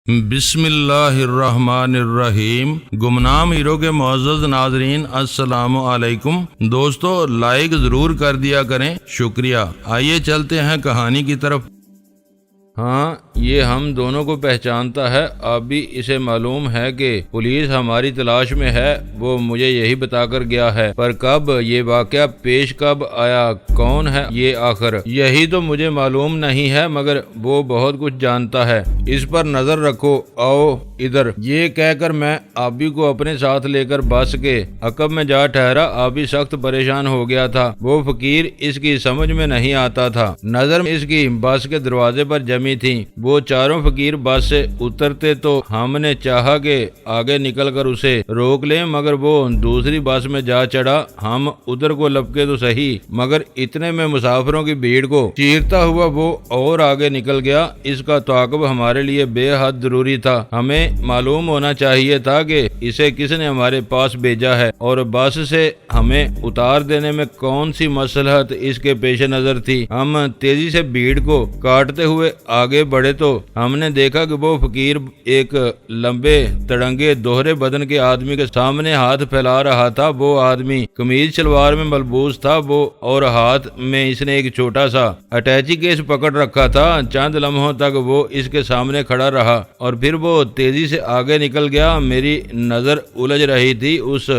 بسم اللہ الرحمن الرحیم۔ گمنام ہیرو کے معزز ناظرین السلام علیکم۔ دوستو لائک ضرور کر دیا کریں، شکریہ۔ آئیے چلتے ہیں کہانی کی طرف۔ ہاں، یہ ہم دونوں کو پہچانتا ہے۔ اب بھی اسے معلوم ہے کہ پولیس ہماری تلاش میں ہے۔ وہ مجھے یہی بتا کر گیا ہے، پر کب یہ واقعہ پیش کب آیا، کون ہے یہ آخر، یہی تو مجھے معلوم نہیں ہے، مگر وہ بہت کچھ جانتا ہے۔ اس پر نظر رکھو، آؤ ادھر۔ یہ کہہ کر میں آبی کو اپنے ساتھ لے کر بس کے عقب میں جا ٹھہرا۔ آبی سخت پریشان ہو گیا تھا۔ وہ فقیر اس کی سمجھ میں نہیں آتا تھا۔ نظر اس کی بس کے دروازے پر جمی تھی۔ وہ چاروں فقیر بس سے اترتے تو ہم نے چاہا کہ آگے نکل کر اسے روک لیں، مگر وہ دوسری بس میں جا چڑھا۔ ہم ادھر کو لپکے تو صحیح، مگر اتنے میں مسافروں کی بھیڑ کو چیرتا ہوا وہ اور آگے نکل گیا۔ اس کا تعاقب ہمارے لیے بے حد ضروری تھا۔ ہمیں معلوم ہونا چاہیے تھا کہ اسے کس نے ہمارے پاس بھیجا ہے اور بس سے ہمیں اتار دینے میں کون سی مصلحت اس کے پیش نظر تھی۔ ہم تیزی سے بھیڑ کو کاٹتے ہوئے آگے بڑھے تو ہم نے دیکھا کہ وہ فقیر ایک لمبے تڑنگے دوہرے بدن کے آدمی کے سامنے ہاتھ پھیلا رہا تھا۔ وہ آدمی قمیض شلوار میں ملبوس تھا، وہ اور ہاتھ میں اس نے ایک چھوٹا سا اٹیچی کیس پکڑ رکھا تھا۔ چند لمحوں تک وہ اس کے سامنے کھڑا رہا اور پھر وہ تیزی سے آگے نکل گیا۔ میری نظر الجھ رہی تھی۔ اس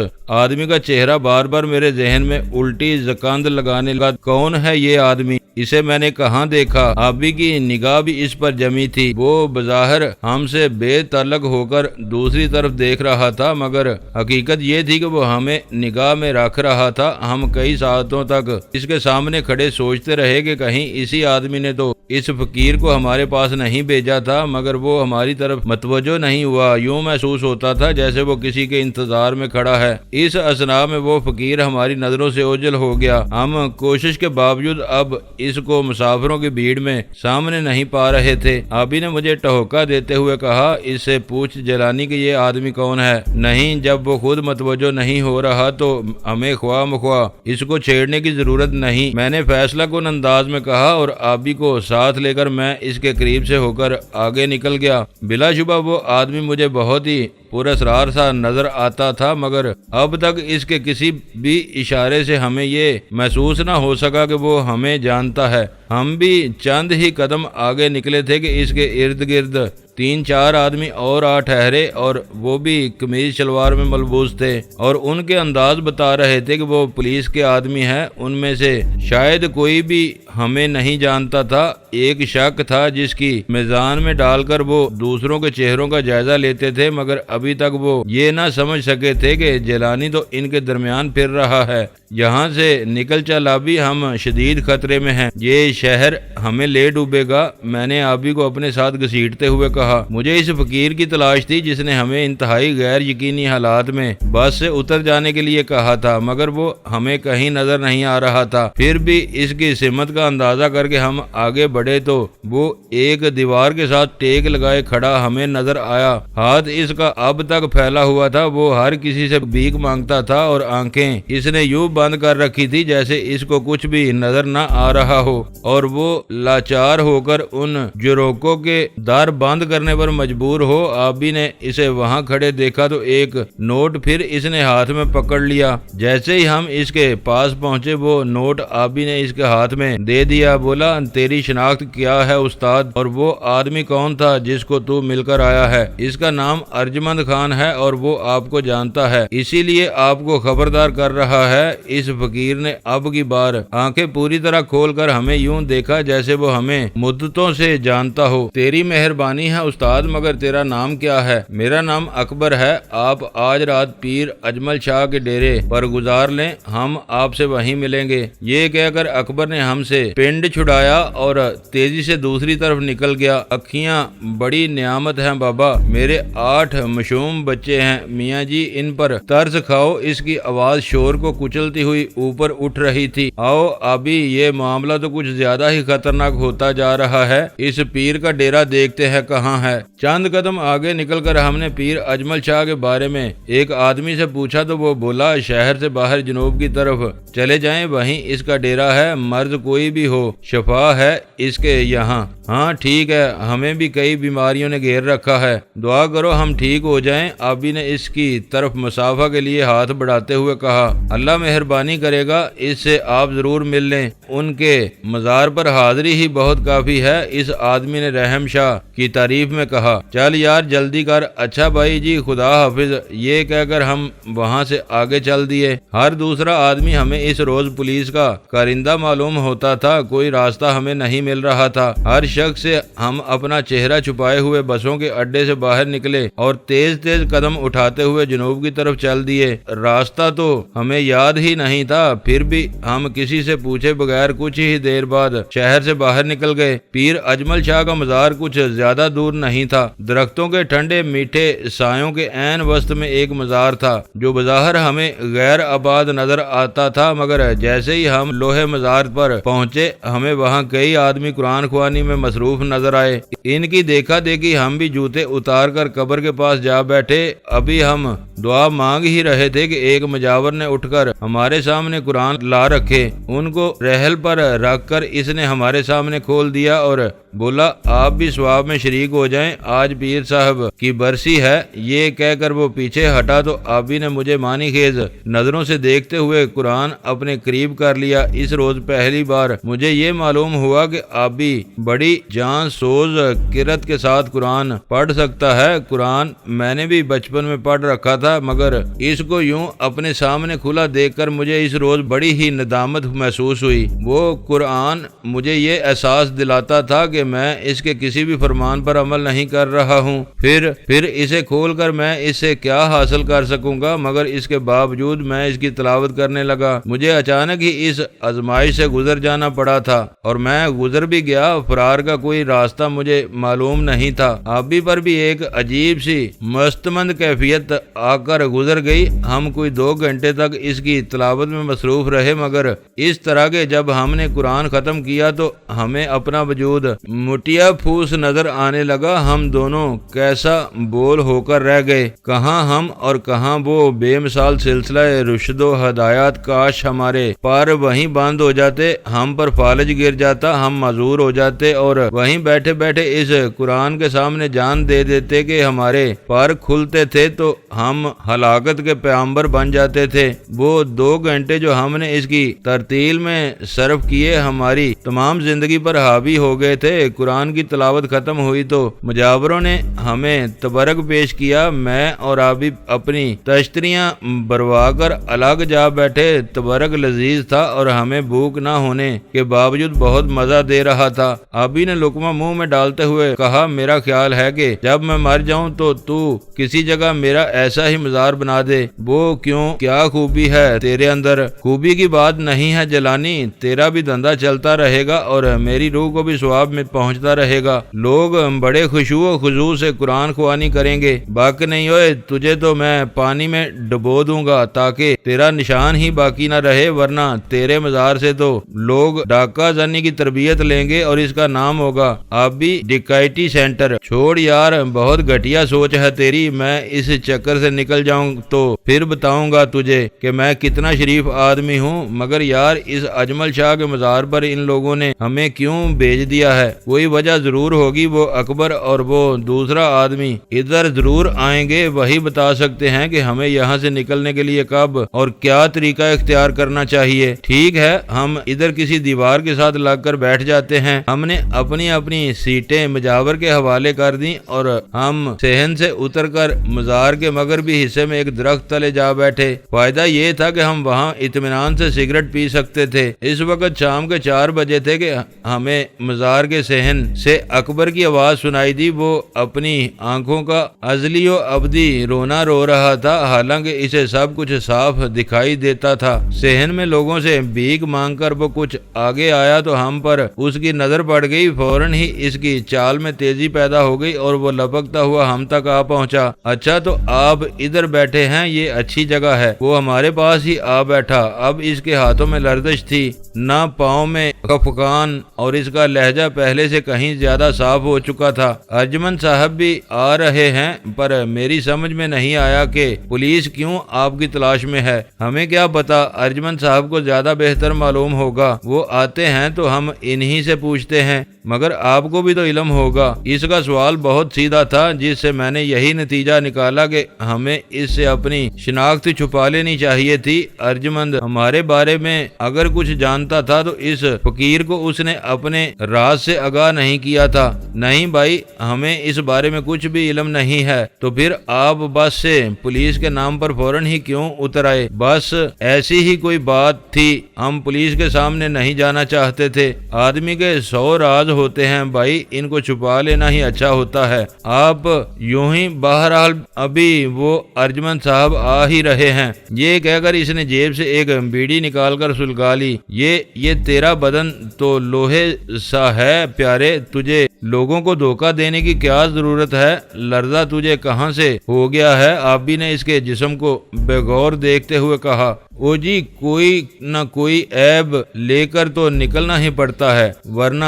آدمی کا چہرہ بار بار میرے ذہن میں الٹی زکند لگانے لگا۔ کون ہے یہ آدمی؟ اسے میں نے کہاں دیکھا؟ آبی کی نگاہ بھی اس پر جمی تھی۔ وہ بظاہر ہم سے بے تعلق ہو کر دوسری طرف دیکھ رہا تھا، مگر حقیقت یہ تھی کہ وہ ہمیں نگاہ میں رکھ رہا تھا۔ ہم کئی ساعتوں تک اس کے سامنے کھڑے سوچتے رہے کہ کہیں اسی آدمی نے تو اس فقیر کو ہمارے پاس نہیں بھیجا تھا، مگر وہ ہماری طرف متوجہ نہیں ہوا۔ یوں محسوس ہوتا تھا جیسے وہ کسی کے انتظار میں کھڑا ہے۔ اس اثناء میں وہ فقیر ہماری نظروں سے اوجھل ہو گیا۔ ہم کوشش کے باوجود اب اس کو مسافروں کی بھیڑ میں سامنے نہیں پا رہے تھے۔ آبی نے مجھے ٹہوکا دیتے ہوئے کہا، اس سے پوچھ جیلانی کہ یہ آدمی کون ہے۔ نہیں، جب وہ خود متوجہ نہیں ہو رہا تو ہمیں خواہ مخواہ اس کو چھیڑنے کی ضرورت نہیں، میں نے فیصلہ کن انداز میں کہا، اور آبی کو ساتھ لے کر میں اس کے قریب سے ہو کر آگے نکل گیا۔ بلا شبہ وہ آدمی مجھے بہت ہی پراسرار سا نظر آتا تھا، مگر اب تک اس کے کسی بھی اشارے سے ہمیں یہ محسوس نہ ہو سکا کہ وہ ہمیں جانتا ہے۔ ہم بھی چند ہی قدم آگے نکلے تھے کہ اس کے ارد گرد 3-4 آدمی اور آ ٹھہرے، اور وہ بھی قمیض شلوار میں ملبوس تھے، اور ان کے انداز بتا رہے تھے کہ وہ پولیس کے آدمی ہیں۔ ان میں سے شاید کوئی بھی ہمیں نہیں جانتا تھا۔ ایک شک تھا جس کی میزان میں ڈال کر وہ دوسروں کے چہروں کا جائزہ لیتے تھے، مگر ابھی تک وہ یہ نہ سمجھ سکے تھے کہ جیلانی تو ان کے درمیان پھر رہا ہے۔ یہاں سے نکل چل آبی، ہم شدید خطرے میں ہیں، یہ شہر ہمیں لے ڈوبے گا۔ میں نے آبی کو اپنے ساتھ گھسیٹتے ہوئے کہا، مجھے اس فقیر کی تلاش تھی جس نے ہمیں انتہائی غیر یقینی حالات میں بس سے اتر جانے کے لیے کہا تھا، مگر وہ ہمیں کہیں نظر نہیں آ رہا تھا۔ پھر بھی اس کی سمت کا اندازہ کر کے ہم آگے بڑھے تو وہ ایک دیوار کے ساتھ ٹیک لگائے کھڑا ہمیں نظر آیا۔ ہاتھ اس کا اب تک پھیلا ہوا تھا۔ وہ ہر کسی سے بھیک مانگتا تھا، اور آنکھیں اس نے یوں بند کر رکھی تھی جیسے اس کو کچھ بھی نظر نہ آ رہا ہو، اور وہ لاچار ہو کر ان جروکوں کے در بند کرنے پر مجبور ہو۔ آبی نے اسے وہاں کھڑے دیکھا تو ایک نوٹ پھر اس نے ہاتھ میں پکڑ لیا۔ جیسے ہی ہم اس کے پاس پہنچے وہ نوٹ آبی نے اس کے ہاتھ میں دے دیا۔ بولا، تیری شناخت کیا ہے استاد؟ اور وہ آدمی کون تھا جس کو تو مل کر آیا ہے؟ اس کا نام ارجمند خان ہے، اور وہ آپ کو جانتا ہے، اسی لیے آپ کو خبردار کر رہا ہے۔ اس فقیر نے اب کی بار آنکھیں پوری طرح کھول کر ہمیں یوں دیکھا جیسے وہ ہمیں مدتوں سے جانتا ہو۔ تیری مہربانی ہے استاد، مگر تیرا نام کیا ہے؟ میرا نام اکبر ہے۔ آپ آج رات پیر اجمل شاہ کے ڈیرے پر گزار لیں، ہم آپ سے وہیں ملیں گے۔ یہ کہہ کر اکبر نے ہم سے پنڈ چھڑایا اور تیزی سے دوسری طرف نکل گیا۔ اکھیاں بڑی نعمت ہیں بابا، میرے 8 معصوم بچے ہیں، میاں جی ان پر ترس کھاؤ۔ اس کی آواز شور کو کچلتی ہوئی اوپر اٹھ رہی تھی۔ آؤ ابھی، یہ معاملہ تو کچھ زیادہ ہی خطرناک ہوتا جا رہا ہے۔ اس پیر کا ڈیرا دیکھتے ہیں کہاں ہے۔ چند قدم آگے نکل کر ہم نے پیر اجمل شاہ کے بارے میں ایک آدمی سے پوچھا تو وہ بولا، شہر سے باہر جنوب کی طرف چلے جائیں، وہیں اس کا ڈیرا ہے۔ مرض کوئی بھی ہو، شفا ہے اس کے یہاں۔ ہاں ٹھیک ہے، ہمیں بھی کئی بیماریوں نے گھیر رکھا ہے، دعا کرو ہم ٹھیک ہو جائیں۔ آبی نے اس کی طرف مسافہ کے لیے ہاتھ بڑھاتے ہوئے کہا، اللہ مہربانی کرے گا، اس سے آپ ضرور مل لیں، ان کے مزار پر حاضری ہی بہت کافی ہے۔ اس آدمی نے رحم شاہ کی تعریف میں کہا، چل یار جلدی کر۔ اچھا بھائی جی، خدا حافظ، یہ کہہ کر ہم وہاں سے آگے چل دیے۔ ہر دوسرا آدمی ہمیں اس روز پولیس کا کارندہ معلوم ہوتا تھا، کوئی راستہ ہمیں نہیں مل رہا تھا۔ ہر شخص سے ہم اپنا چہرہ چھپائے ہوئے بسوں کے اڈے سے باہر نکلے اور تیز تیز قدم اٹھاتے ہوئے جنوب کی طرف چل دیے۔ راستہ تو ہمیں یاد ہی نہیں تھا، پھر بھی ہم کسی سے پوچھے بغیر کچھ ہی دیر بعد شہر سے باہر نکل گئے۔ پیر اجمل شاہ کا مزار کچھ زیادہ دور نہیں تھا، درختوں کے ٹھنڈے میٹھے سایوں کے عین وسط میں ایک مزار تھا جو بظاہر ہمیں غیر آباد نظر آتا تھا، مگر جیسے ہی ہم لوہے مزار پر پہنچے ہمیں وہاں کئی آدمی قرآن خوانی میں مصروف نظر آئے۔ ان کی دیکھا دیکھی ہم بھی جوتے اتار کر قبر کے پاس جا بیٹھے۔ ابھی ہم دعا مانگ ہی رہے تھے کہ ایک مجاور نے اٹھ کر ہمارے سامنے قرآن لا رکھے، ان کو رحل پر رکھ کر اس نے ہمارے سامنے کھول دیا اور بولا، آپ بھی ثواب میں شریک ہو جائیں، آج پیر صاحب کی برسی ہے۔ یہ کہہ کر وہ پیچھے ہٹا تو آبی نے مجھے معنی خیز نظروں سے دیکھتے ہوئے قرآن اپنے قریب کر لیا۔ اس روز پہلی بار مجھے یہ معلوم ہوا کہ آبی بڑی جان سوز کرت کے ساتھ قرآن پڑھ سکتا ہے۔ قرآن میں نے بھی بچپن میں پڑھ رکھا تھا، مگر اس کو یوں اپنے سامنے کھلا دیکھ کر مجھے اس روز بڑی ہی ندامت محسوس ہوئی۔ وہ قرآن مجھے یہ احساس دلاتا تھا کہ میں اس کے کسی بھی فرمان پر عمل نہیں کر رہا ہوں، پھر اسے کھول کر میں اس سے کیا حاصل کر سکوں گا، مگر اس کے باوجود میں اس کی تلاوت کرنے لگا۔ مجھے اچانک ہی اس آزمائش سے گزر جانا پڑا تھا اور میں گزر بھی گیا، فرار کا کوئی راستہ مجھے معلوم نہیں تھا۔ آبی پر بھی ایک عجیب سی مستمند کیفیت آ کر گزر گئی۔ ہم کوئی 2 گھنٹے تک اس کی تلاوت میں مصروف رہے، مگر اس طرح کہ جب ہم نے قرآن ختم کیا تو ہمیں اپنا وجود مٹیا پھوس نظر آنے لگا۔ ہم دونوں کیسا بول ہو کر رہ گئے، کہاں ہم اور کہاں وہ بے مثال سلسلہ رشد و ہدایات۔ کاش ہمارے پار وہیں بند ہو جاتے، ہم پر فالج گر جاتا، ہم معذور ہو جاتے اور وہیں بیٹھے بیٹھے اس قرآن کے سامنے جان دے دیتے کہ ہمارے پار کھلتے تھے تو ہم ہلاکت کے پیغمبر بن جاتے تھے۔ وہ 2 گھنٹے جو ہم نے اس کی ترتیل میں صرف کیے ہماری تمام زندگی پر حاوی ہو گئے تھے۔ قرآن کی تلاوت ختم ہوئی تو مجاوروں نے ہمیں تبرک پیش کیا۔ میں اور آبی اپنی تشتریاں بروا کر الگ جا بیٹھے۔ تبرک لذیذ تھا اور ہمیں بھوک نہ ہونے کے باوجود بہت مزہ دے رہا تھا۔ آبی نے لقمہ منہ میں ڈالتے ہوئے کہا، میرا خیال ہے کہ جب میں مر جاؤں تو کسی جگہ میرا ایسا ہی مزار بنا دے۔ وہ کیوں؟ کیا خوبی ہے تیرے اندر؟ خوبی کی بات نہیں ہے جلانی، تیرا بھی دھندا چلتا رہے گا اور میری روح کو بھی ثواب میں پہنچتا رہے گا۔ لوگ بڑے خشوع و خضوع سے قرآن خوانی کریں گے۔ باقی نہیں ہوئے تجھے تو میں پانی میں ڈبو دوں گا تاکہ تیرا نشان ہی باقی نہ رہے، ورنہ تیرے مزار سے تو لوگ ڈاکہ زنی کی تربیت لیں گے اور اس کا نام ہوگا آبی ڈکیتی سینٹر۔ چھوڑ یار، بہت گھٹیا سوچ ہے تیری۔ میں اس چکر سے نکل جاؤں تو پھر بتاؤں گا تجھے کہ میں کتنا شریف آدمی ہوں، مگر یار اس اجمل شاہ کے مزار پر ان لوگوں نے ہمیں کیوں بھیج دیا ہے؟ کوئی وجہ ضرور ہوگی۔ وہ اکبر اور وہ دوسرا آدمی ادھر ضرور آئیں گے، وہی بتا سکتے ہیں کہ ہمیں یہاں سے نکلنے کے لیے کب اور کیا طریقہ اختیار کرنا چاہیے۔ ٹھیک ہے، ہم ادھر کسی دیوار کے ساتھ لگ کر بیٹھ جاتے ہیں۔ ہم نے اپنی اپنی سیٹیں مجاور کے حوالے کر دیں اور ہم صحن سے اتر کر مزار کے مغربی حصے میں ایک درخت تلے جا بیٹھے۔ فائدہ یہ تھا کہ ہم وہاں اطمینان سے سگریٹ پی سکتے تھے۔ اس وقت شام کے 4 بجے تھے کہ ہمیں مزار کے صحن سے اکبر کی آواز سنائی دی۔ وہ اپنی آنکھوں کا ازلی و ابدی رونا رو رہا تھا، حالانکہ اسے سب کچھ صاف دکھائی دیتا تھا۔ صحن میں لوگوں سے بھیک مانگ کر وہ کچھ آگے آیا تو ہم پر اس کی نظر پڑ گئی۔ فوراً ہی اس کی چال میں تیزی پیدا ہو گئی اور وہ لپکتا ہوا ہم تک آ پہنچا۔ اچھا تو آپ ادھر بیٹھے ہیں، یہ اچھی جگہ ہے۔ وہ ہمارے پاس ہی آ بیٹھا۔ اب اس کے ہاتھوں میں لرزش تھی، نہ پاؤں میں خفقان، اور اس کا لہجہ پہلے سے کہیں زیادہ صاف ہو چکا تھا۔ ارجمن صاحب بھی آ رہے ہیں، پر میری سمجھ میں نہیں آیا کہ پولیس کیوں آپ کی تلاش میں ہے۔ ہمیں کیا پتا، ارجمن صاحب کو زیادہ بہتر معلوم ہوگا۔ وہ آتے ہیں تو ہم انہی سے پوچھتے ہیں۔ مگر آپ کو بھی تو علم ہوگا۔ اس کا سوال بہت سیدھا تھا، جس سے میں نے یہی نتیجہ نکالا کہ ہمیں اس سے اپنی شناخت چھپا لینی چاہیے تھی۔ ارجمند ہمارے بارے میں اگر کچھ جانتا تھا تو اس فقیر کو اس نے اپنے راز سے آگاہ نہیں کیا تھا۔ نہیں بھائی، ہمیں اس بارے میں کچھ بھی علم نہیں ہے۔ تو پھر آپ بس سے پولیس کے نام پر فوراً ہی کیوں اتر آئے؟ بس ایسی ہی کوئی بات تھی، ہم پولیس کے سامنے نہیں جانا چاہتے تھے۔ آدمی کے 100 راز ہوتے ہیں بھائی، ان کو چھپا لینا ہی اچھا ہوتا ہے۔ آپ یوں ہی بہرحال ابھی وہ ارجمند صاحب آ ہی رہے ہیں۔ یہ کہہ کر اس نے جیب سے ایک بیڑی نکال کر سلگا لی۔ یہ تیرا بدن تو لوہے سا ہے پیارے، تجھے لوگوں کو دھوکہ دینے کی کیا ضرورت ہے؟ لرزہ تجھے کہاں سے ہو گیا ہے؟ آبی نے اس کے جسم کو بے غور دیکھتے ہوئے کہا۔ او جی، کوئی نہ کوئی عیب لے کر تو نکلنا ہی پڑتا ہے، ورنہ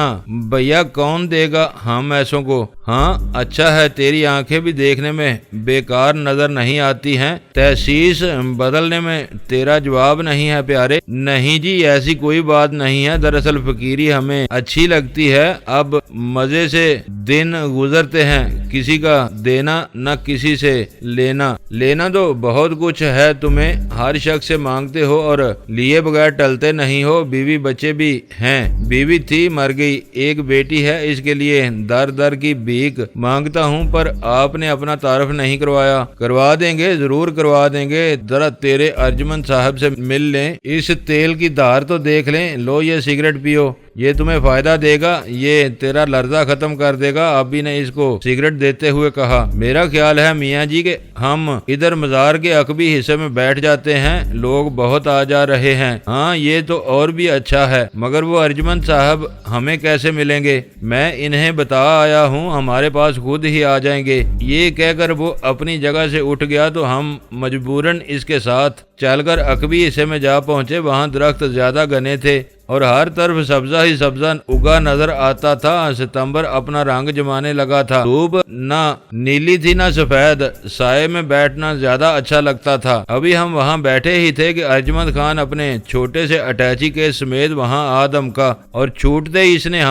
بھیا کون دے گا ہم ایسوں کو؟ ہاں اچھا ہے، تیری آنکھیں بھی دیکھنے میں بیکار نظر نہیں آتی ہیں۔ تحسیس بدلنے میں تیرا جواب نہیں ہے پیارے۔ نہیں جی، ایسی کوئی بات نہیں ہے، دراصل فقیری ہمیں اچھی لگتی ہے۔ اب مزے سے دن گزرتے ہیں، کسی کا دینا نہ کسی سے لینا۔ لینا تو بہت کچھ ہے تمہیں، ہر شخص سے مانگتے ہو اور لیے بغیر ٹلتے نہیں ہو۔ بیوی بچے بھی ہیں؟ بیوی تھی، مر گئی۔ ایک بیٹی ہے، اس کے لیے در در کی بھیک مانگتا ہوں، پر آپ نے اپنا تعارف نہیں کروایا۔ کروا دیں گے، ضرور کروا دیں گے۔ ذرا تیرے ارجمند صاحب سے مل لیں، اس تیل کی دھار تو دیکھ لیں۔ لو یہ سگریٹ پیو، یہ تمہیں فائدہ دے گا، یہ تیرا لرزہ ختم کر دے گا۔ آبی نے اس کو سگریٹ دیتے ہوئے کہا۔ میرا خیال ہے میاں جی کہ ہم ادھر مزار کے عقبی حصے میں بیٹھ جاتے ہیں، لوگ بہت آ جا رہے ہیں۔ ہاں یہ تو اور بھی اچھا ہے، مگر وہ ارجمند صاحب ہمیں کیسے ملیں گے؟ میں انہیں بتا آیا ہوں، ہمارے پاس خود ہی آ جائیں گے۔ یہ کہہ کر وہ اپنی جگہ سے اٹھ گیا تو ہم مجبوراً اس کے ساتھ چل کر عقبی حصے میں جا پہنچے۔ وہاں درخت زیادہ گھنے تھے اور ہر طرف سبزہ ہی سبزہ اگا نظر آتا تھا۔ ستمبر اپنا رنگ جمانے لگا تھا، دھوپ نہ نیلی تھی نہ سفید، سائے میں بیٹھنا زیادہ اچھا لگتا تھا۔ ابھی ہم وہاں بیٹھے ہی تھے کہ ارجمند خان اپنے چھوٹے سے اٹیچی کے سمیت وہاں آ دمکا اور چھوٹتے ہی اس نے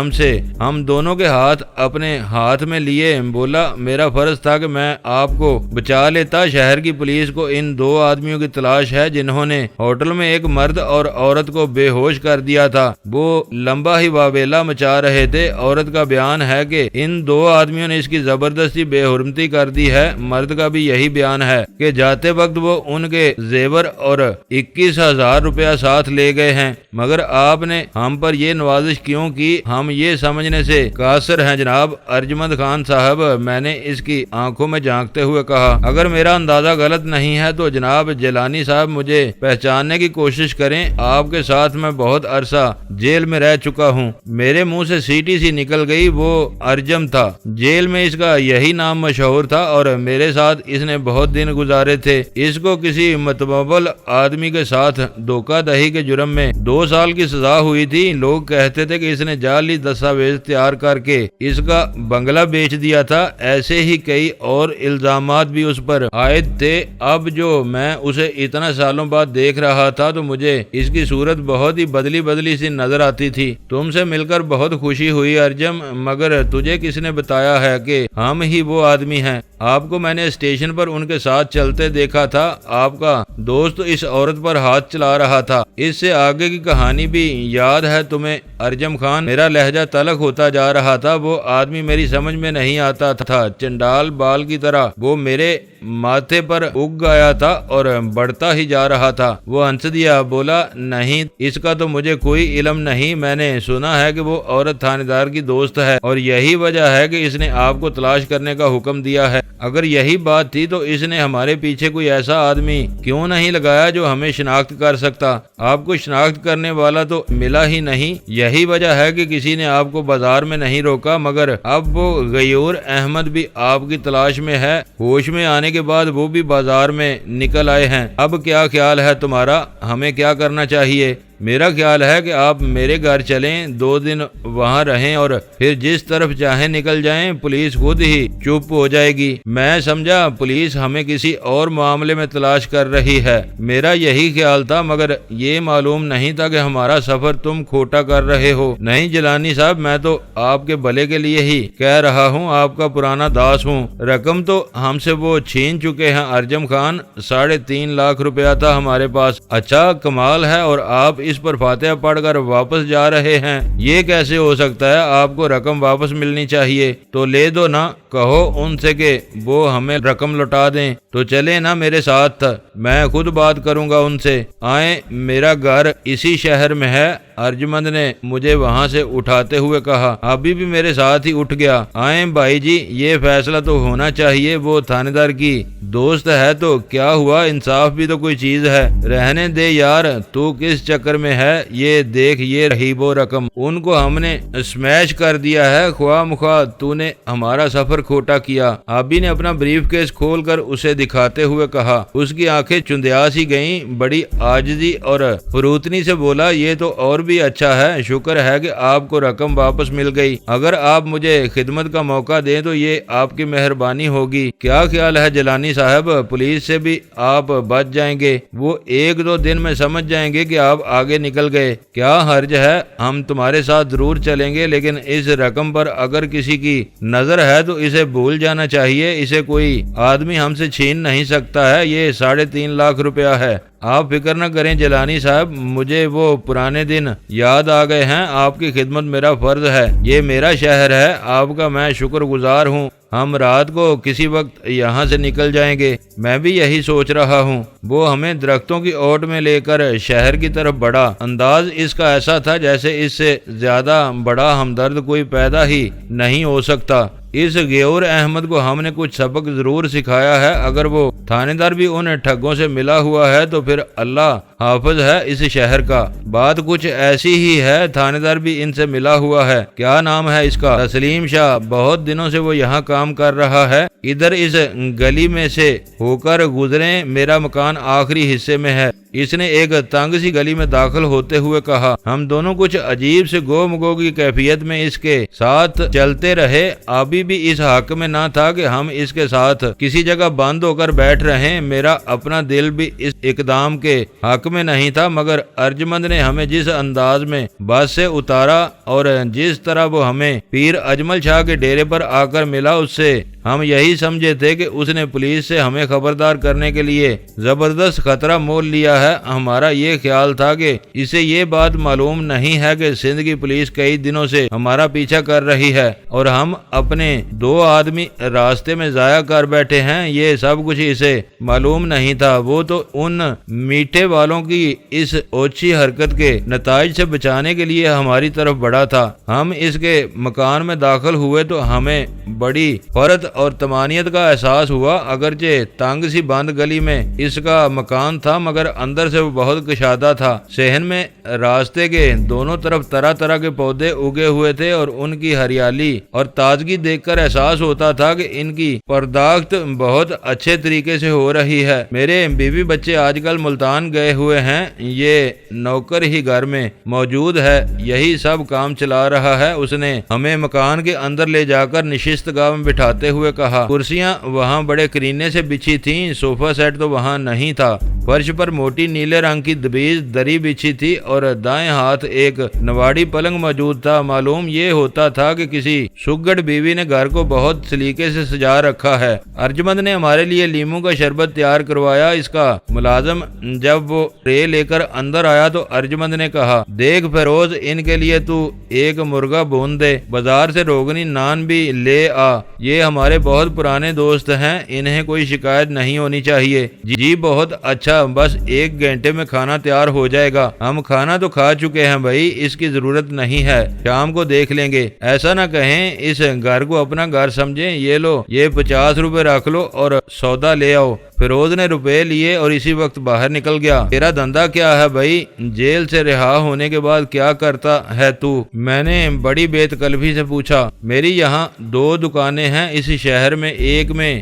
ہم دونوں کے ہاتھ اپنے ہاتھ میں لیے بولا، میرا فرض تھا کہ میں آپ کو بچا لیتا۔ شہر کی پولیس کو ان 2 آدمیوں کی تلاش ہے جنہوں نے ہوٹل میں ایک مرد اور عورت کو بے ہوش کر دیا تھا۔ وہ لمبا ہی واویلا مچا رہے تھے۔ عورت کا بیان ہے کہ ان 2 آدمیوں نے اس کی زبردستی بے حرمتی کر دی ہے۔ مرد کا بھی یہی بیان ہے کہ جاتے وقت وہ ان کے زیور اور 21,000 روپیہ ساتھ لے گئے ہیں۔ مگر آپ نے ہم پر یہ نوازش کیوں کی؟ ہم یہ سمجھنے سے قاصر ہیں جناب ارجمند خان صاحب، میں نے اس کی آنکھوں میں جھانکتے ہوئے کہا۔ اگر میرا اندازہ غلط نہیں ہے تو جناب جیلانی صاحب مجھے پہچاننے کی کوشش کریں، آپ کے ساتھ میں بہت عرصہ جیل میں رہ چکا ہوں۔ میرے منہ سے سیٹی سی نکل گئی، وہ ارجم تھا، جیل میں اس کا یہی نام مشہور تھا اور میرے ساتھ اس نے بہت دن گزارے تھے۔ اس کو کسی متبول آدمی کے ساتھ دھوکہ دہی کے جرم میں 2 سال کی سزا ہوئی تھی۔ لوگ کہتے تھے کہ اس نے جعلی دستاویز تیار کر کے اس کا بنگلہ بیچ دیا تھا۔ ایسے ہی کئی اور الزامات بھی اس پر عائد تھے۔ اب جو میں اسے اتنا سالوں بعد دیکھ رہا تھا تو مجھے اس کی صورت بہت ہی بدلی سی نظر آتی تھی۔ تم سے مل کر بہت خوشی ہوئی ارجم، مگر تجھے کس نے بتایا ہے کہ ہم ہی وہ آدمی ہیں؟ آپ کو میں نے اسٹیشن پر ان کے ساتھ چلتے دیکھا تھا۔ آپ کا دوست اس عورت پر ہاتھ چلا رہا تھا۔ اس سے آگے کی کہانی بھی یاد ہے تمہیں ارجم خان؟ میرا لہجہ تلخ ہوتا جا رہا تھا۔ وہ آدمی میری سمجھ میں نہیں آتا تھا، چنڈال بال کی طرح وہ میرے ماتھے پر اگ گیا تھا اور بڑھتا ہی جا رہا تھا۔ وہ ہنس دیا، بولا، نہیں اس کا تو مجھے کوئی علم نہیں، میں نے سنا ہے کہ وہ عورت تھانے دار کی دوست ہے اور یہی وجہ ہے کہ اس نے آپ کو تلاش کرنے کا حکم دیا ہے۔ اگر یہی بات تھی تو اس نے ہمارے پیچھے کوئی ایسا آدمی کیوں نہیں لگایا جو ہمیں شناخت کر سکتا؟ آپ کو شناخت کرنے والا تو ملا ہی نہیں، یہی وجہ ہے کہ کسی نے آپ کو بازار میں نہیں روکا۔ مگر اب وہ غیور احمد بھی آپ کی تلاش میں ہے، ہوش میں آنے کے بعد وہ بھی بازار میں نکل آئے ہیں۔ اب کیا خیال ہے تمہارا؟ ہمیں کیا کرنا چاہیے؟ میرا خیال ہے کہ آپ میرے گھر چلیں، 2 دن وہاں رہیں اور پھر جس طرف چاہیں نکل جائیں، پولیس خود ہی چپ ہو جائے گی۔ میں سمجھا پولیس ہمیں کسی اور معاملے میں تلاش کر رہی ہے، میرا یہی خیال تھا، مگر یہ معلوم نہیں تھا کہ ہمارا سفر تم کھوٹا کر رہے ہو۔ نہیں جیلانی صاحب، میں تو آپ کے بھلے کے لیے ہی کہہ رہا ہوں، آپ کا پرانا داس ہوں۔ رقم تو ہم سے وہ چھین چکے ہیں ارجم خان، 3.5 لاکھ روپیہ تھا ہمارے پاس۔ اچھا کمال ہے، اور آپ اس پر فاتحہ پڑھ کر واپس جا رہے ہیں؟ یہ کیسے ہو سکتا ہے؟ آپ کو رقم واپس ملنی چاہیے تو لے دو نا، کہو ان سے کہ وہ ہمیں رقم لوٹا دیں تو چلے نا میرے ساتھ، میں خود بات کروں گا ان سے۔ آئیں، میرا گھر اسی شہر میں ہے۔ ارجمند نے مجھے وہاں سے اٹھاتے ہوئے کہا۔ ابھی بھی میرے ساتھ ہی اٹھ گیا۔ آئیں بھائی جی، یہ فیصلہ تو ہونا چاہیے، وہ تھانے دار کی دوست ہے تو کیا ہوا، انصاف بھی تو کوئی چیز ہے۔ رہنے دے یار، تو کس چکر میں ہے؟ یہ دیکھ، یہ رہی وہ رقم، ان کو ہم نے سمیش کر دیا ہے، خواہ مخواہ تو نے ہمارا سفر کھوٹا کیا۔ آبی نے اپنا بریف کیس کھول کر اسے دکھاتے ہوئے کہا۔ اس کی آنکھیں چندیا سی گئیں، بڑی عاجزی اور فروتنی سے بولا، یہ تو اور بھی اچھا ہے، شکر ہے کہ آپ کو رقم واپس مل گئی۔ اگر آپ مجھے خدمت کا موقع دیں تو یہ آپ کی مہربانی ہوگی۔ کیا خیال ہے جیلانی صاحب، پولیس سے بھی آپ بچ جائیں گے، وہ 1-2 دن میں سمجھ جائیں گے کہ آپ آگے نکل گئے۔ کیا حرج ہے، ہم تمہارے ساتھ ضرور چلیں گے، لیکن اس رقم پر اگر کسی کی نظر ہے تو اسے بھول جانا چاہیے، اسے کوئی آدمی ہم سے چھین نہیں سکتا ہے، یہ 3.5 لاکھ روپیہ ہے۔ آپ فکر نہ کریں جیلانی صاحب، مجھے وہ پرانے دن یاد آ گئے ہیں، آپ کی خدمت میرا فرض ہے، یہ میرا شہر ہے، آپ کا میں شکر گزار ہوں۔ ہم رات کو کسی وقت یہاں سے نکل جائیں گے، میں بھی یہی سوچ رہا ہوں۔ وہ ہمیں درختوں کی اوٹ میں لے کر شہر کی طرف بڑھا، انداز اس کا ایسا تھا جیسے اس سے زیادہ بڑا ہمدرد کوئی پیدا ہی نہیں ہو سکتا۔ اس غیور احمد کو ہم نے کچھ سبق ضرور سکھایا ہے، اگر وہ تھانے دار بھی ان ٹھگوں سے ملا ہوا ہے تو پھر اللہ حافظ ہے اس شہر کا۔ بات کچھ ایسی ہی ہے، تھانے دار بھی ان سے ملا ہوا ہے۔ کیا نام ہے اس کا؟ تسلیم شاہ، بہت دنوں سے وہ یہاں کام کر رہا ہے، ادھر اس گلی میں سے ہو کر گزریں، میرا مکان آخری حصے میں ہے۔ اس نے ایک تنگ سی گلی میں داخل ہوتے ہوئے کہا۔ ہم دونوں کچھ عجیب سے گو مگو کی کیفیت میں اس کے ساتھ چلتے رہے۔ ابھی بھی اس حق میں نہ تھا کہ ہم اس کے ساتھ کسی جگہ بند ہو کر بیٹھ رہے، میرا اپنا دل بھی اس اقدام کے حق میں نہیں تھا، مگر ارجمند نے ہمیں جس انداز میں بس سے اتارا اور جس طرح وہ ہمیں پیر اجمل شاہ کے ڈیرے پر آ کر ملا، اس سے ہم یہی سمجھے تھے کہ اس نے پولیس سے ہمیں خبردار کرنے کے لیے زبردست خطرہ مول لیا ہے۔ ہمارا یہ خیال تھا کہ اسے یہ بات معلوم نہیں ہے کہ سندھ کی پولیس کئی دنوں سے ہمارا پیچھا کر رہی ہے اور ہم اپنے 2 آدمی راستے میں ضائع کر بیٹھے ہیں، یہ سب کچھ اسے معلوم نہیں تھا۔ وہ تو ان میٹھے والوں کی اس اوچھی حرکت کے نتائج سے بچانے کے لیے ہماری طرف بڑھا تھا۔ ہم اس کے مکان میں داخل ہوئے تو ہمیں بڑی فرحت اور طمانینت کا احساس ہوا، اگرچہ تنگ سی بند گلی میں اس کا مکان تھا مگر اندر سے وہ بہت کشادہ تھا۔ صحن میں راستے کے دونوں طرف طرح طرح کے پودے اگے ہوئے تھے اور ان کی ہریالی اور تازگی دیکھ کر احساس ہوتا تھا کہ ان کی پرداخت بہت اچھے طریقے سے ہو رہی ہے۔ میرے بیوی بچے آج کل ملتان گئے ہوئے ہیں، یہ نوکر ہی گھر میں موجود ہے، یہی سب کام چلا رہا ہے۔ اس نے ہمیں مکان کے اندر لے جا کر نشست گاہ میں بٹھاتے ہوئے کہا۔ کرسیاں وہاں بڑے کرینے سے بچھی تھیں، صوفہ سیٹ تو وہاں نہیں تھا، فرش پر موٹی نیلے رنگ کی دبیز دری بچھی تھی اور دائیں ہاتھ ایک نواڑی پلنگ موجود تھا۔ معلوم یہ ہوتا تھا کہ کسی سگڑ بیوی نے گھر کو بہت سلیقے سے سجا رکھا ہے۔ ارجمند نے ہمارے لیے لیموں کا شربت تیار کروایا۔ اس کا ملازم جب وہ ٹرے لے کر اندر آیا تو ارجمند نے کہا، دیکھ فیروز، ان کے لیے تو ایک مرغا بھون دے، بازار سے روغنی نان بھی لے آ، یہ ہمارے بہت پرانے دوست ہیں، انہیں کوئی شکایت نہیں ہونی چاہیے۔ جی بہت اچھا، بس 1 گھنٹے میں کھانا تیار ہو جائے گا۔ ہم کھانا تو کھا چکے ہیں بھائی، اس کی ضرورت نہیں ہے، شام کو دیکھ لیں گے۔ ایسا نہ کہیں، اس گھر کو اپنا گھر سمجھیں۔ یہ لو، یہ 50 روپے رکھ لو اور سودا لے آؤ۔ فیروز نے روپے لیے اور اسی وقت باہر نکل گیا۔ تیرا دھندا کیا ہے بھائی؟ جیل سے رہا ہونے کے بعد کیا کرتا ہے تو؟ میں نے بڑی بے تکلفی سے پوچھا۔ میری یہاں 2 دکانیں ہیں اس شہر میں، ایک میں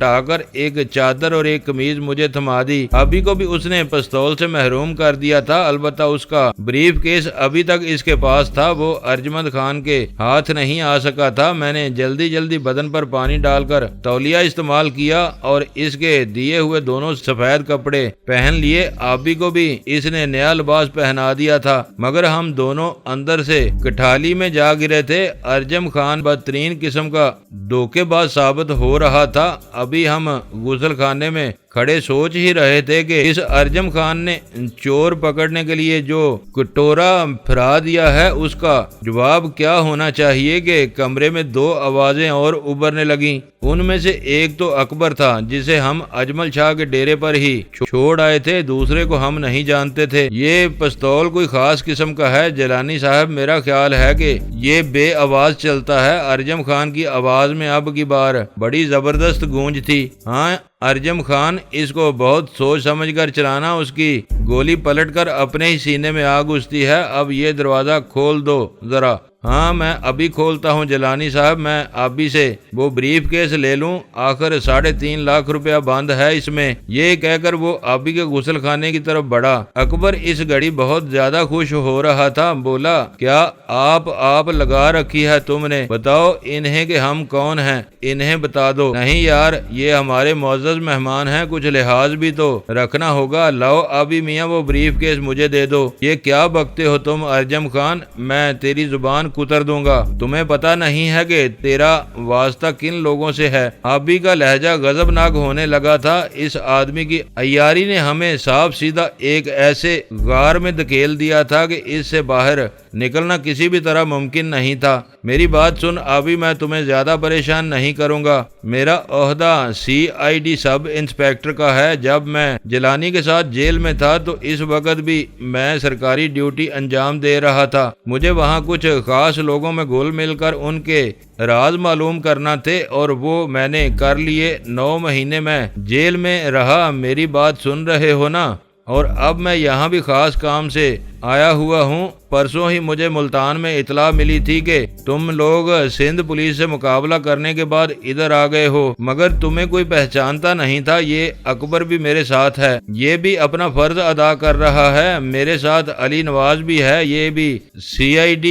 ہٹا کر ایک چادر اور ایک قمیض مجھے تھما دی۔ ابھی کو بھی اس نے پستول سے محروم کر دیا تھا، البتہ اس کا بریف کیس ابھی تک اس کے پاس تھا، وہ ارجمند خان کے ہاتھ نہیں آ سکا تھا۔ میں نے جلدی بدن پر پانی ڈال کر تولیہ استعمال کیا اور اس کے دیے ہوئے دونوں سفید کپڑے پہن لیے۔ آبی کو بھی اس نے نیا لباس پہنا دیا تھا، مگر ہم دونوں اندر سے کٹھالی میں جا گرے تھے۔ ارجم خان بدترین قسم کا دھوکے باز ثابت ہو رہا تھا۔ ابھی ہم غسل خانے میں کھڑے سوچ ہی رہے تھے کہ اس ارجم خان نے چور پکڑنے کے لیے جو کٹورا پھرا دیا ہے اس کا جواب کیا ہونا چاہیے کہ کمرے میں دو آوازیں اور ابھرنے لگیں۔ ان میں سے ایک تو اکبر تھا، جسے ہم اجمل شاہ کے ڈیرے پر ہی چھوڑ آئے تھے، دوسرے کو ہم نہیں جانتے تھے۔ یہ پستول کوئی خاص قسم کا ہے جیلانی صاحب، میرا خیال ہے کہ یہ بے آواز چلتا ہے۔ ارجم خان کی آواز میں اب کی بار بڑی زبردست گونج تھی۔ ہاں ارجم خان، اس کو بہت سوچ سمجھ کر چلانا، اس کی گولی پلٹ کر اپنے ہی سینے میں آ گھستی ہے۔ اب یہ دروازہ کھول دو ذرا۔ ہاں میں ابھی کھولتا ہوں جیلانی صاحب، میں ابھی سے وہ بریف کیس لے لوں، آخر 3.5 لاکھ روپیہ بند ہے اس میں۔ یہ کہہ کر وہ ابھی کے غسل خانے کی طرف بڑھا۔ اکبر اس گھڑی بہت زیادہ خوش ہو رہا تھا، بولا کیا آپ لگا رکھی ہے تم نے؟ بتاؤ انہیں کہ ہم کون ہیں، انہیں بتا دو۔ نہیں یار، یہ ہمارے معزز مہمان ہیں، کچھ لحاظ بھی تو رکھنا ہوگا۔ لاؤ ابھی میاں وہ بریف کیس مجھے دے دو۔ یہ کیا بکتے ہو تم ارجم خان، میں تیری زبان کتر دوں گا۔ تمہیں پتا نہیں ہے کہ تیرا واسطہ کن لوگوں سے ہے؟ آبی کا لہجہ غضبناک ہونے لگا تھا۔ اس آدمی کی عیاری نے ہمیں صاف سیدھا ایک ایسے غار میں دھکیل دیا تھا کہ اس سے باہر نکلنا کسی بھی طرح ممکن نہیں تھا۔ میری بات سن ابھی، میں تمہیں زیادہ پریشان نہیں کروں گا۔ میرا عہدہ CID سب انسپیکٹر کا ہے۔ جب میں جیلانی کے ساتھ جیل میں تھا تو اس وقت بھی میں سرکاری ڈیوٹی انجام دے رہا تھا۔ مجھے وہاں کچھ خاص لوگوں میں گھل مل کر ان کے راز معلوم کرنا تھے اور وہ میں نے کر لیے۔ 9 مہینے میں جیل میں رہا، میری بات سن رہے ہو نا؟ اور اب میں یہاں بھی خاص کام سے آیا ہوا ہوں۔ پرسوں ہی مجھے ملتان میں اطلاع ملی تھی کہ تم لوگ سندھ پولیس سے مقابلہ کرنے کے بعد ادھر آ گئے ہو، مگر تمہیں کوئی پہچانتا نہیں تھا۔ یہ اکبر بھی میرے ساتھ ہے، یہ بھی اپنا فرض ادا کر رہا ہے۔ میرے ساتھ علی نواز بھی ہے، یہ بھی CID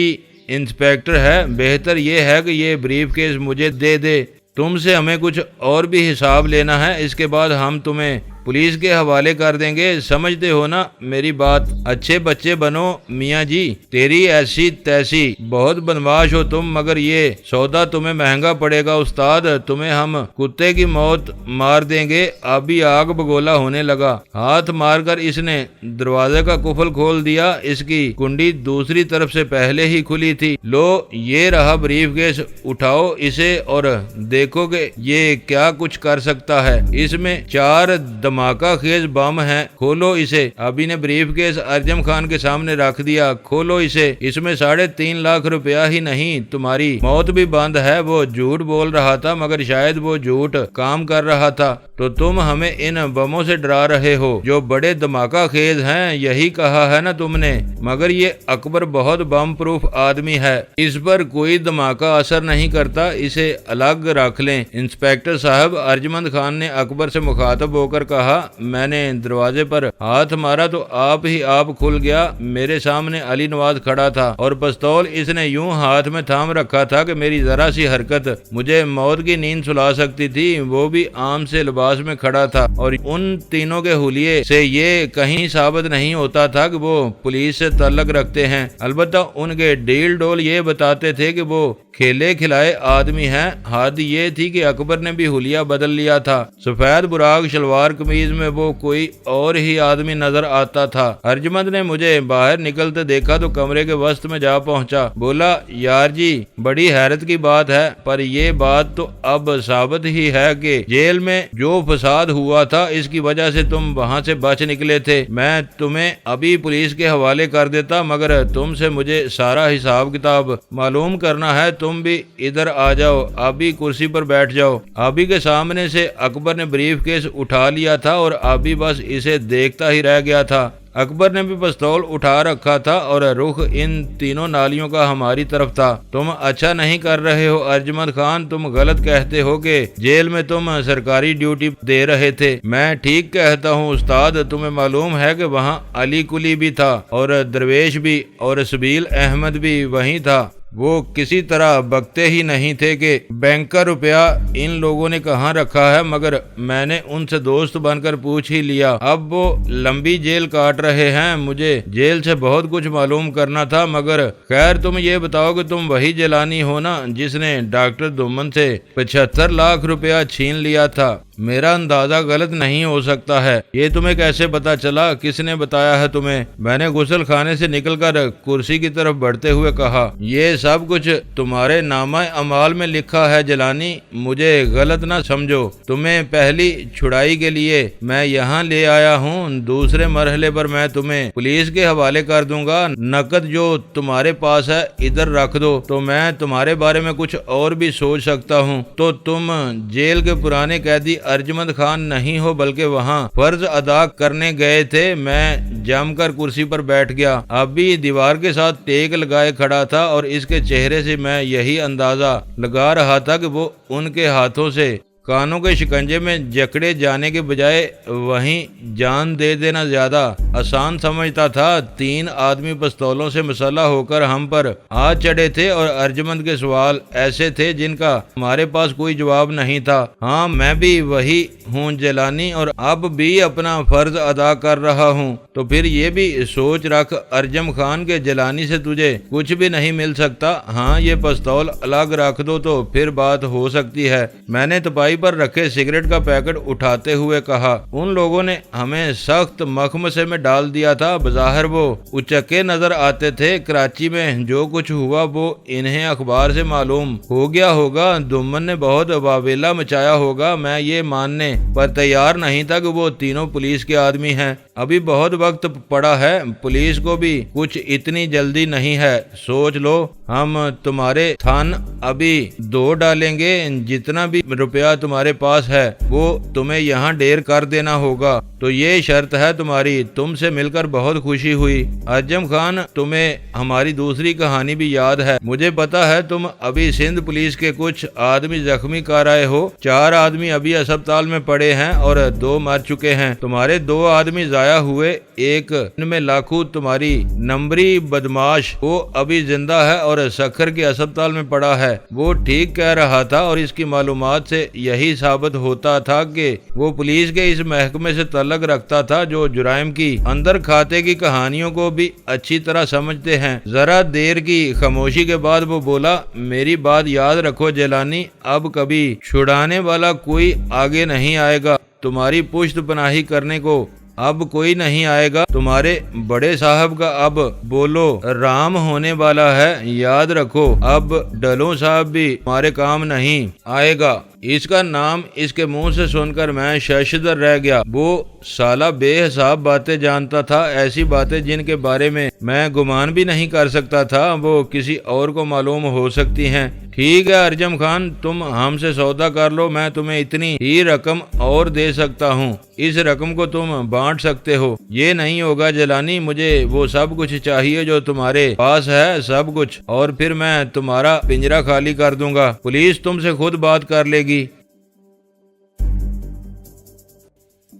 انسپیکٹر ہے۔ بہتر یہ ہے کہ یہ بریف کیس مجھے دے دے، تم سے ہمیں کچھ اور بھی حساب لینا ہے، اس کے بعد ہم تمہیں پولیس کے حوالے کر دیں گے۔ سمجھتے ہو نا میری بات؟ اچھے بچے بنو میاں جی، تیری ایسی تیسی بہت بدمعاش ہو تم، مگر یہ سودا تمہیں مہنگا پڑے گا استاد، تمہیں ہم کتے کی موت مار دیں گے۔ ابھی آگ بگولا ہونے لگا، ہاتھ مار کر اس نے دروازے کا قفل کھول دیا۔ اس کی کنڈی دوسری طرف سے پہلے ہی کھلی تھی۔ لو یہ رہا بریف کیس، اٹھاؤ اسے اور دیکھو کہ یہ کیا کچھ کر سکتا ہے۔ اس میں 4 دھماکہ خیز بم ہے، کھولو اسے۔ ابھی نے بریف کیس ارجم خان کے سامنے رکھ دیا۔ کھولو اسے، اس میں 3.5 لاکھ روپیہ ہی نہیں تمہاری موت بھی بند ہے۔ وہ جھوٹ بول رہا تھا، مگر شاید وہ جھوٹ کام کر رہا تھا۔ تو تم ہمیں ان بموں سے ڈرا رہے ہو جو بڑے دھماکہ خیز ہیں، یہی کہا ہے نا تم نے؟ مگر یہ اکبر بہت بم پروف آدمی ہے، اس پر کوئی دھماکہ اثر نہیں کرتا، اسے الگ رکھ لیں۔ انسپیکٹر صاحب، ارجمند خان نے اکبر سے مخاطب ہو کر کہا، میں نے دروازے پر ہاتھ مارا تو آپ ہی آپ کھل گیا۔ میرے سامنے علی نواز کھڑا تھا اور پستول اس نے یوں ہاتھ میں تھام رکھا تھا کہ میری ذرا سی حرکت مجھے موت کی نیند سلا سکتی تھی۔ وہ بھی عام سے لباس میں کھڑا تھا اور ان تینوں کے حلیے سے یہ کہیں ثابت نہیں ہوتا تھا کہ وہ پولیس سے تعلق رکھتے ہیں۔ البتہ ان کے ڈیل ڈول یہ بتاتے تھے کہ وہ کھیلے کھلائے آدمی ہیں۔ حد یہ تھی کہ اکبر نے بھی حلیہ بدل لیا تھا، سفید براق شلوار قمیض میں وہ کوئی اور ہی آدمی نظر آتا تھا۔ ارجمند نے مجھے باہر نکلتے دیکھا تو کمرے کے وسط میں جا پہنچا، بولا یار جی بڑی حیرت کی بات ہے، پر یہ بات تو اب ثابت ہی ہے کہ جیل میں جو فساد ہوا تھا اس کی وجہ سے تم وہاں سے بچ نکلے تھے۔ میں تمہیں ابھی پولیس کے حوالے کر دیتا، مگر تم سے مجھے سارا حساب کتاب معلوم کرنا ہے۔ تم بھی ادھر آ جاؤ، ابھی کرسی پر بیٹھ جاؤ۔ ابھی کے سامنے سے اکبر نے بریف کیس اٹھا لیا تھا اور ابھی بس اسے دیکھتا ہی رہ گیا تھا۔ اکبر نے بھی پستول اٹھا رکھا تھا اور رخ ان تینوں نالیوں کا ہماری طرف تھا۔ تم اچھا نہیں کر رہے ہو ارجمند خان، تم غلط کہتے ہو کہ جیل میں تم سرکاری ڈیوٹی دے رہے تھے۔ میں ٹھیک کہتا ہوں استاد، تمہیں معلوم ہے کہ وہاں علی کلی بھی تھا اور درویش بھی اور سبیل احمد بھی وہیں تھا۔ وہ کسی طرح بکتے ہی نہیں تھے کہ بینک کا روپیہ ان لوگوں نے کہاں رکھا ہے، مگر میں نے ان سے دوست بن کر پوچھ ہی لیا۔ اب وہ لمبی جیل کاٹ رہے ہیں۔ مجھے جیل سے بہت کچھ معلوم کرنا تھا، مگر خیر تم یہ بتاؤ کہ تم وہی جیلانی ہو نا جس نے ڈاکٹر دومن سے 75 لاکھ روپیہ چھین لیا تھا؟ میرا اندازہ غلط نہیں ہو سکتا ہے۔ یہ تمہیں کیسے پتا چلا؟ کس نے بتایا ہے تمہیں؟ میں نے غسل خانے سے نکل کر کرسی کی طرف بڑھتے ہوئے کہا۔ یہ سب کچھ تمہارے نامہ اعمال میں لکھا ہے جیلانی، مجھے غلط نہ سمجھو۔ تمہیں پہلی چھڑائی کے لیے میں یہاں لے آیا ہوں، دوسرے مرحلے پر میں تمہیں پولیس کے حوالے کر دوں گا۔ نقد جو تمہارے پاس ہے ادھر رکھ دو، تو میں تمہارے بارے میں کچھ اور بھی سوچ سکتا ہوں۔ تو تم جیل کے پرانے قیدی ارجمند خان نہیں ہو، بلکہ وہاں فرض ادا کرنے گئے تھے۔ میں جم کر کرسی پر بیٹھ گیا، اب بھی دیوار کے ساتھ ٹیک لگائے کھڑا تھا اور اس کے چہرے سے میں یہی اندازہ لگا رہا تھا کہ وہ ان کے ہاتھوں سے کانوں کے شکنجے میں جکڑے جانے کے بجائے وہیں جان دے دینا زیادہ آسان سمجھتا تھا۔ 3 آدمی پستولوں سے مسلح ہو کر ہم پر آ چڑھے تھے اور ارجمند کے سوال ایسے تھے جن کا ہمارے پاس کوئی جواب نہیں تھا۔ ہاں میں بھی وہی ہوں جیلانی، اور اب بھی اپنا فرض ادا کر رہا ہوں۔ تو پھر یہ بھی سوچ رکھ ارجم خان کے جیلانی سے تجھے کچھ بھی نہیں مل سکتا۔ ہاں یہ پستول الگ رکھ دو تو پھر بات ہو سکتی ہے۔ میں نے تپائی پر رکھے سگریٹ کا پیکٹ اٹھاتے ہوئے کہا۔ ان لوگوں نے ہمیں سخت مخمصے میں ڈال دیا تھا، بظاہر وہ اچکے نظر آتے تھے۔ کراچی میں جو کچھ ہوا وہ انہیں اخبار سے معلوم ہو گیا ہوگا، دومن نے بہت واویلا مچایا ہوگا۔ میں یہ ماننے پر تیار نہیں تھا کہ وہ تینوں پولیس کے آدمی ہیں۔ ابھی بہت وقت پڑا ہے، پولیس کو بھی کچھ اتنی جلدی نہیں ہے۔ سوچ لو، ہم تمہارے تھن ابھی 2 ڈالیں گے، جتنا بھی روپیہ تمہارے پاس ہے وہ تمہیں یہاں ڈیر کر دینا ہوگا۔ تو یہ شرط ہے تمہاری۔ تم سے مل کر بہت خوشی ہوئی ارجم خان، تمہیں ہماری دوسری کہانی بھی یاد ہے۔ مجھے پتا ہے تم ابھی سندھ پولیس کے کچھ آدمی زخمی کر آئے ہو۔ 4 آدمی ابھی اسپتال میں پڑے ہیں اور 2 مر چکے ہیں۔ تمہارے 2 آدمی ضائع ہوئے، ایک ان میں لاکھو تمہاری نمبری بدماش، وہ ابھی زندہ ہے اور سکھر کے اسپتال میں پڑا ہے۔ وہ ٹھیک کہہ رہا تھا اور اس کی معلومات سے یہی ثابت ہوتا تھا کہ وہ پولیس کے اس محکمے سے تعلق رکھتا تھا جو جرائم کی اندر کھاتے کی کہانیوں کو بھی اچھی طرح سمجھتے ہیں۔ ذرا دیر کی خاموشی کے بعد وہ بولا، میری بات یاد رکھو جیلانی، اب کبھی چھڑانے والا کوئی آگے نہیں آئے گا، تمہاری پشت پناہی کرنے کو اب کوئی نہیں آئے گا۔ تمہارے بڑے صاحب کا اب بولو رام ہونے والا ہے، یاد رکھو۔ اب ڈلوں صاحب بھی تمہارے کام نہیں آئے گا۔ اس کا نام اس کے منہ سے سن کر میں ششدر رہ گیا۔ وہ سالہ بے حساب باتیں جانتا تھا، ایسی باتیں جن کے بارے میں گمان بھی نہیں کر سکتا تھا، وہ کسی اور کو معلوم ہو سکتی ہیں۔ ٹھیک ہے ارجم خان، تم ہم سے سودا کر لو، میں تمہیں اتنی ہی رقم اور دے سکتا ہوں، اس رقم کو تم بانٹ سکتے ہو۔ یہ نہیں ہوگا جیلانی، مجھے وہ سب کچھ چاہیے جو تمہارے پاس ہے، سب کچھ، اور پھر میں تمہارا پنجرہ خالی کر دوں گا، پولیس تم سے خود بات کر لے گی۔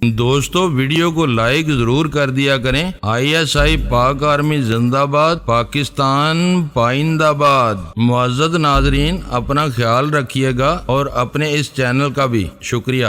دوستو ویڈیو کو لائک ضرور کر دیا کریں۔ ISI پاک آرمی زندہ باد، پاکستان پائندہ باد۔ معزز ناظرین، اپنا خیال رکھیے گا اور اپنے اس چینل کا بھی شکریہ۔